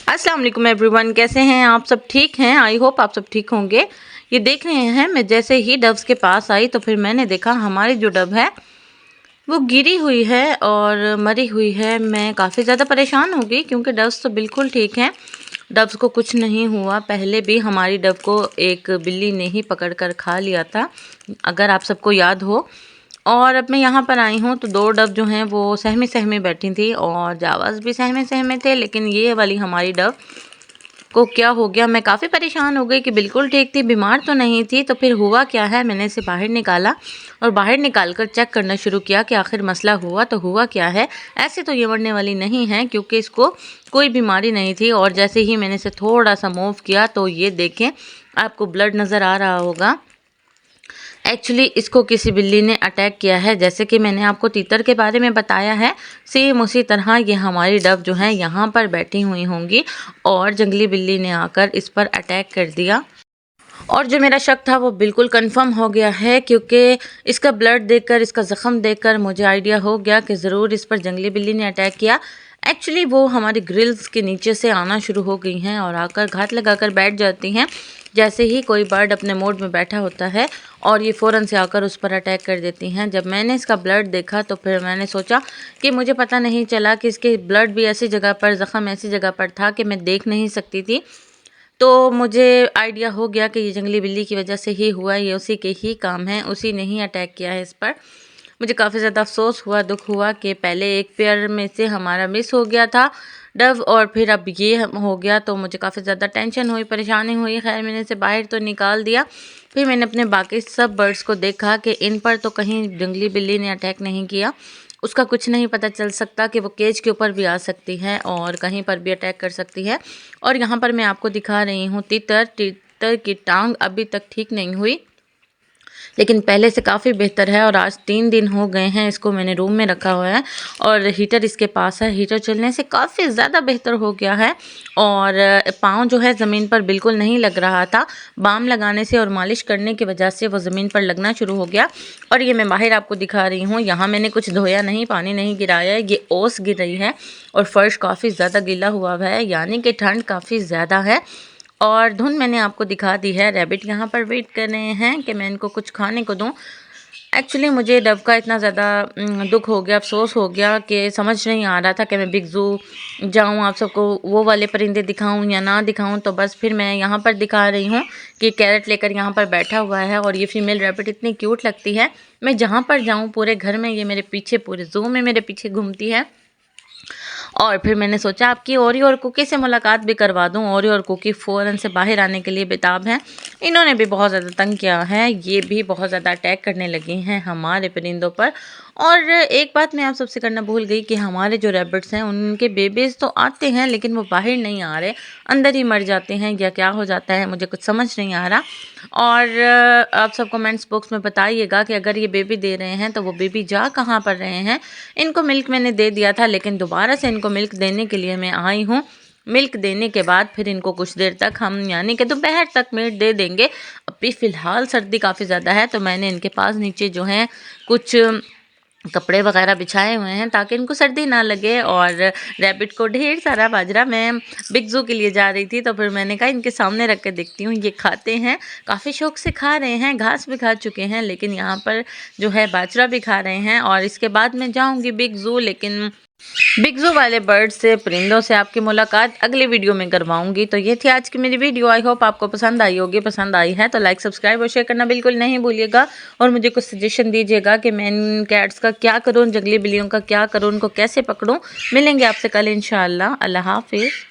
अस्सलाम वालेकुम एवरीवन, कैसे हैं आप सब? ठीक हैं? आई होप आप सब ठीक होंगे। ये देख रहे हैं, मैं जैसे ही डव्स के पास आई तो फिर मैंने देखा हमारी जो डव है वो गिरी हुई है और मरी हुई है। मैं काफ़ी ज़्यादा परेशान हो गई क्योंकि डव्स तो बिल्कुल ठीक हैं, डव्स को कुछ नहीं हुआ। पहले भी हमारी डव को एक बिल्ली ने ही पकड़ कर खा लिया था, अगर आप सबको याद हो। और अब मैं यहाँ पर आई हूँ तो 2 डव जो हैं वो सहमी-सहमी बैठी थी और जावाज़ भी सहमे-सहमे थे, लेकिन ये वाली हमारी डव को क्या हो गया, मैं काफ़ी परेशान हो गई कि बिल्कुल ठीक थी, बीमार तो नहीं थी। तो फिर हुआ क्या है, मैंने इसे बाहर निकाला और बाहर निकाल कर चेक करना शुरू किया कि आखिर मसला हुआ तो हुआ क्या है। ऐसे तो ये मरने वाली नहीं है क्योंकि इसको कोई बीमारी नहीं थी। और जैसे ही मैंने इसे थोड़ा-सा मूव किया तो ये देखें, आपको ब्लड नज़र आ रहा होगा। एक्चुअली इसको किसी बिल्ली ने अटैक किया है। जैसे कि मैंने आपको तीतर के बारे में बताया है, सेम उसी तरह ये हमारी डव जो है यहाँ पर बैठी हुई होंगी और जंगली बिल्ली ने आकर इस पर अटैक कर दिया। और जो मेरा शक था वो बिल्कुल कंफर्म हो गया है क्योंकि इसका ब्लड देखकर, इसका ज़ख़म देखकर मुझे आइडिया हो गया कि ज़रूर इस पर जंगली बिल्ली ने अटैक किया। एक्चुअली वो हमारी ग्रिल्स के नीचे से आना शुरू हो गई हैं और आकर घात लगाकर बैठ जाती हैं। जैसे ही कोई बर्ड अपने मोड में बैठा होता है और ये फ़ौरन से आकर उस पर अटैक कर देती हैं। जब मैंने इसका ब्लड देखा तो फिर मैंने सोचा कि मुझे पता नहीं चला कि इसके ब्लड भी ऐसी जगह पर, ज़ख़म ऐसी जगह पर था कि मैं देख नहीं सकती थी। तो मुझे आइडिया हो गया कि ये जंगली बिल्ली की वजह से ही हुआ, ये उसी के ही काम है, उसी ने ही अटैक किया है इस पर। मुझे काफ़ी ज़्यादा अफ़सोस हुआ, दुख हुआ कि पहले एक पेयर में से हमारा मिस हो गया था डव और फिर अब ये हो गया, तो मुझे काफ़ी ज़्यादा टेंशन हुई, परेशानी हुई। खैर मैंने इसे बाहर तो निकाल दिया। फिर मैंने अपने बाकी सब बर्ड्स को देखा कि इन पर तो कहीं जंगली बिल्ली ने अटैक नहीं किया। उसका कुछ नहीं पता चल सकता कि वो केज के ऊपर भी आ सकती है और कहीं पर भी अटैक कर सकती है। और यहाँ पर मैं आपको दिखा रही हूँ तीतर की टांग अभी तक ठीक नहीं हुई, लेकिन पहले से काफ़ी बेहतर है। और आज 3 दिन हो गए हैं इसको मैंने रूम में रखा हुआ है और हीटर इसके पास है। हीटर चलने से काफ़ी ज़्यादा बेहतर हो गया है और पाँव जो है ज़मीन पर बिल्कुल नहीं लग रहा था। बाम लगाने से और मालिश करने की वजह से वो ज़मीन पर लगना शुरू हो गया। और ये मैं बाहर आपको दिखा रही हूँ, यहाँ मैंने कुछ धोया नहीं, पानी नहीं गिराया है, ये ओस गिर रही है और फ़र्श काफ़ी ज़्यादा गीला हुआ है, यानी कि ठंड काफ़ी ज़्यादा है। और धुन मैंने आपको दिखा दी है। रैबिट यहाँ पर वेट कर रहे हैं कि मैं इनको कुछ खाने को दूँ। एक्चुअली मुझे डव का इतना ज़्यादा दुख हो गया, अफ़सोस हो गया कि समझ नहीं आ रहा था कि मैं बिग ज़ू जाऊँ, आप सबको वो वाले परिंदे दिखाऊँ या ना दिखाऊँ। तो बस फिर मैं यहाँ पर दिखा रही हूँ कि कैरेट लेकर यहाँ पर बैठा हुआ है और ये फ़ीमेल रैबिट इतनी क्यूट लगती है। मैं जहाँ पर जाऊँ पूरे घर में ये मेरे पीछे, पूरे ज़ू में मेरे पीछे घूमती है। और फिर मैंने सोचा आपकी ओरी और कुकी से मुलाकात भी करवा दूं। ओरी और कुकी फ़ौरन से बाहर आने के लिए बेताब हैं। इन्होंने भी बहुत ज़्यादा तंग किया है, ये भी बहुत ज़्यादा अटैक करने लगी हैं हमारे परिंदों पर। और एक बात मैं आप सबसे करना भूल गई कि हमारे जो रैबिट्स हैं उनके बेबीज़ तो आते हैं लेकिन वो बाहर नहीं आ रहे, अंदर ही मर जाते हैं या क्या हो जाता है, मुझे कुछ समझ नहीं आ रहा। और आप सब कमेंट्स बॉक्स में बताइएगा कि अगर ये बेबी दे रहे हैं तो वो बेबी जा कहाँ पर रहे हैं। इनको मिल्क मैंने दे दिया था लेकिन दोबारा से इनको मिल्क देने के लिए मैं आई हूँ। मिल्क देने के बाद फिर इनको कुछ देर तक हम, यानी कि दोपहर तक मीट दे देंगे। अभी फ़िलहाल सर्दी काफ़ी ज़्यादा है तो मैंने इनके पास नीचे जो है कुछ कपड़े वगैरह बिछाए हुए हैं ताकि इनको सर्दी ना लगे। और रैबिट को ढेर सारा बाजरा मैं बिग ज़ू के लिए जा रही थी तो फिर मैंने कहा इनके सामने रख के देखती हूँ, ये खाते हैं। काफ़ी शौक से खा रहे हैं, घास भी खा चुके हैं लेकिन यहाँ पर जो है बाजरा भी खा रहे हैं। और इसके बाद मैं जाऊँगी बिग ज़ू, लेकिन बिग ज़ू वाले बर्ड से, परिंदों से आपकी मुलाकात अगले वीडियो में करवाऊंगी। तो ये थी आज की मेरी वीडियो, आई होप आपको पसंद आई होगी। पसंद आई है तो लाइक, सब्सक्राइब और शेयर करना बिल्कुल नहीं भूलिएगा। और मुझे कुछ सजेशन दीजिएगा कि मैं इन कैट्स का क्या करूं, जंगली बिल्लियों का क्या करूं, उनको कैसे पकड़ूं। मिलेंगे आपसे कल इंशाअल्लाह। अल्लाह हाफिज़।